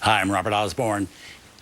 Hi, I'm Robert Osborne.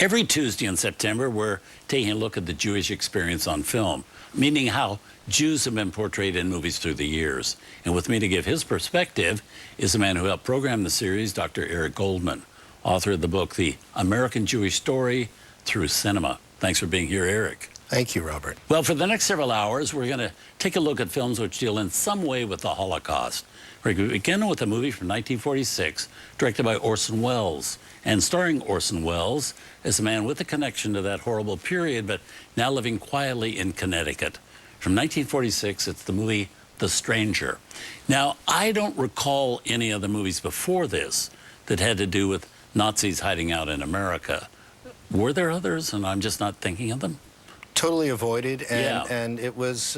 Every Tuesday in September, we're taking a look at the Jewish experience on film, meaning how Jews have been portrayed in movies through the years. And with me to give his perspective is the man who helped program the series, Dr. Eric Goldman, author of the book, The American Jewish Story Through Cinema. Thanks for being here, Eric. Thank you, Robert. Well, for the next several hours, we're going to take a look at films which deal in some way with the Holocaust. We're going to begin with a movie from 1946, directed by Orson Welles, and starring Orson Welles as a man with a connection to that horrible period, but now living quietly in Connecticut. From 1946, it's the movie The Stranger. Now, I don't recall any of the movies before this that had to do with Nazis hiding out in America. Were there others, and I'm just not thinking of them? Totally avoided, and it was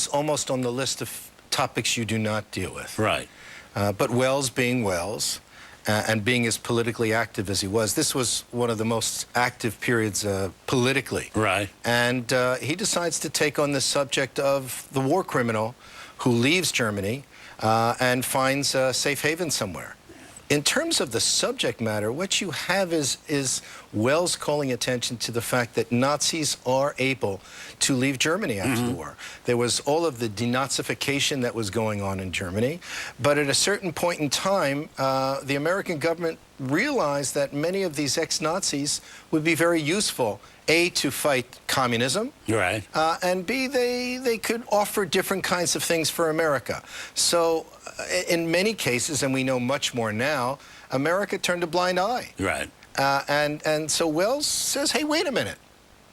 almost on the list of topics you do not deal with. Right. But Welles being Welles, and being as politically active as he was, this was one of the most active periods politically. Right. And he decides to take on the subject of the war criminal who leaves Germany and finds a safe haven somewhere. In terms of the subject matter, what you have is Welles calling attention to the fact that Nazis are able to leave Germany after the war. There was all of the denazification that was going on in Germany, but at a certain point in time, the American government realized that many of these ex-Nazis would be very useful, A, to fight communism, Right. and B, they could offer different kinds of things for America. So in many cases, and we know much more now, America turned a blind eye. Right. And so Welles says, hey, wait a minute.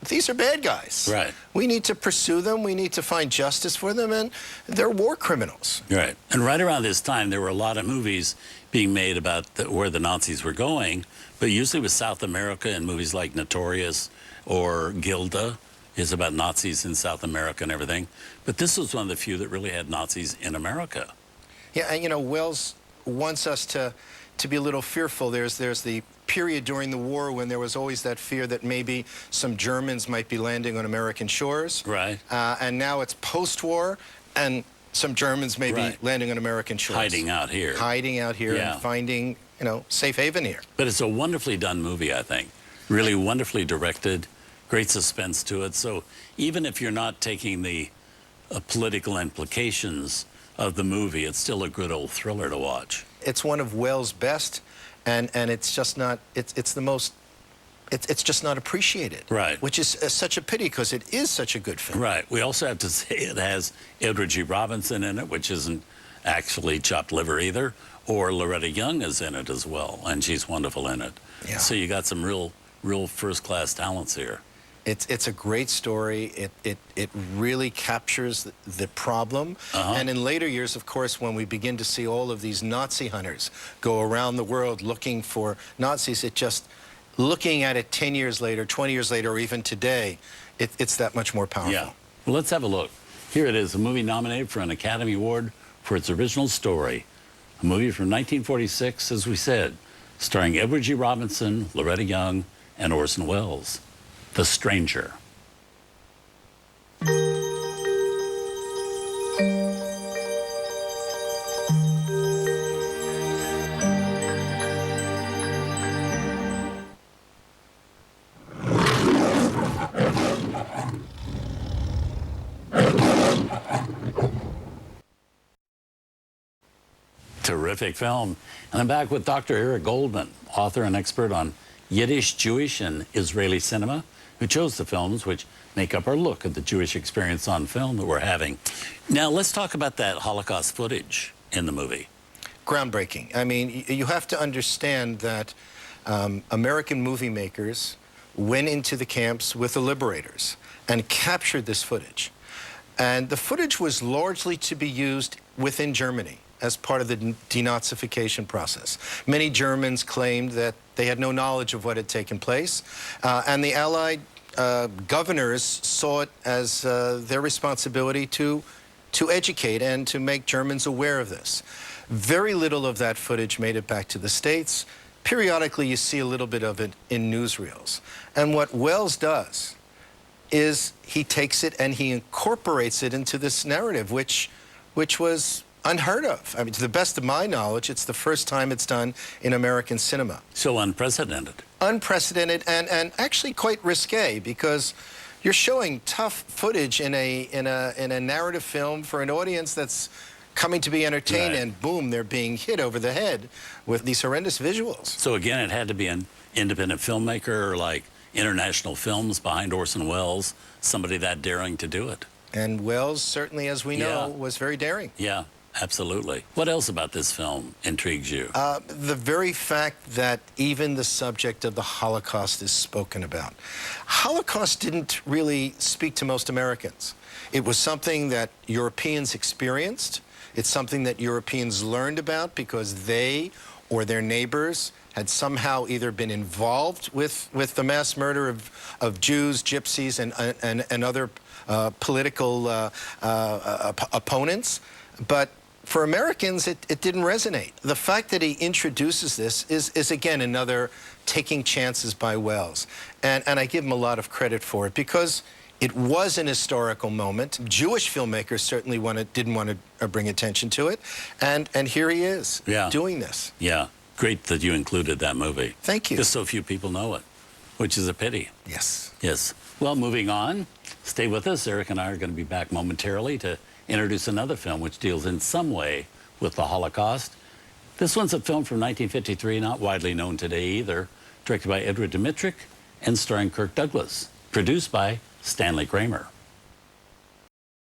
These are bad guys. Right. We need to pursue them. We need to find justice for them, and they're war criminals. Right. And right around this time, there were a lot of movies being made about where the Nazis were going, but usually with South America, and movies like Notorious or Gilda is about Nazis in South America and everything. But this was one of the few that really had Nazis in America. Yeah, and you know, Welles wants us to be a little fearful. There's the period during the war when there was always that fear that maybe some Germans might be landing on American shores. Right. And now it's post-war, and some Germans may be landing on American shores. Hiding out here. Hiding out here and finding, you know, safe haven here. But it's a wonderfully done movie, I think. Really wonderfully directed, great suspense to it. So even if you're not taking the political implications of the movie, it's still a good old thriller to watch. It's one of Welles' best, and it's just not, it's just not appreciated. Right. Which is such a pity, because it is such a good film. Right. We also have to say it has Edward G. Robinson in it, which isn't actually chopped liver either, or Loretta Young is in it as well, and she's wonderful in it. Yeah. So you got some real first-class talents here. It's a great story. It really captures the problem. And in later years, of course, when we begin to see all of these Nazi hunters go around the world looking for Nazis, it just, looking at it 10 years later, 20 years later, or even today, it's that much more powerful. Yeah. Well, let's have a look. Here it is, a movie nominated for an Academy Award for its original story. A movie from 1946, as we said, starring Edward G. Robinson, Loretta Young, and Orson Welles. The Stranger. Terrific film. And I'm back with Dr. Eric Goldman, author and expert on Yiddish, Jewish, and Israeli cinema, who chose the films which make up our look at the Jewish experience on film that we're having. Now, let's talk about that Holocaust footage in the movie. Groundbreaking. I mean, you have to understand that American movie makers went into the camps with the liberators and captured this footage. And the footage was largely to be used within Germany as part of the denazification process. Many Germans claimed that they had no knowledge of what had taken place, and the Allied governors saw it as their responsibility to educate and to make Germans aware of this. Very little of that footage made it back to the States. Periodically, you see a little bit of it in newsreels. And what Welles does is he takes it and he incorporates it into this narrative, which was unheard of. I mean, to the best of my knowledge, it's the first time it's done in American cinema. So unprecedented. Unprecedented and actually quite risque, because you're showing tough footage in a narrative film for an audience that's coming to be entertained, Right. and boom, they're being hit over the head with these horrendous visuals. So again, it had to be an independent filmmaker or like International Films behind Orson Welles, somebody that daring to do it. And Wells, certainly, as we know, Yeah. was very daring. Yeah, absolutely. What else about this film intrigues you? The very fact that even the subject of the Holocaust is spoken about. Holocaust didn't really speak to most Americans. It was something that Europeans experienced. It's something that Europeans learned about because they or their neighbors had somehow either been involved with the mass murder of Jews, gypsies, and other political opponents. But for Americans, it didn't resonate. The fact that he introduces this is again, another taking chances by Wells. And I give him a lot of credit for it, because it was an historical moment. Jewish filmmakers certainly didn't want to bring attention to it. And here he is, doing this. Yeah, great that you included that movie. Thank you. Just so few people know it, which is a pity. Yes. Yes. Well, moving on, stay with us. Eric and I are going to be back momentarily to introduce another film which deals in some way with the Holocaust. This one's a film from 1953, not widely known today either, directed by Edward Dmytryk and starring Kirk Douglas, produced by Stanley Kramer.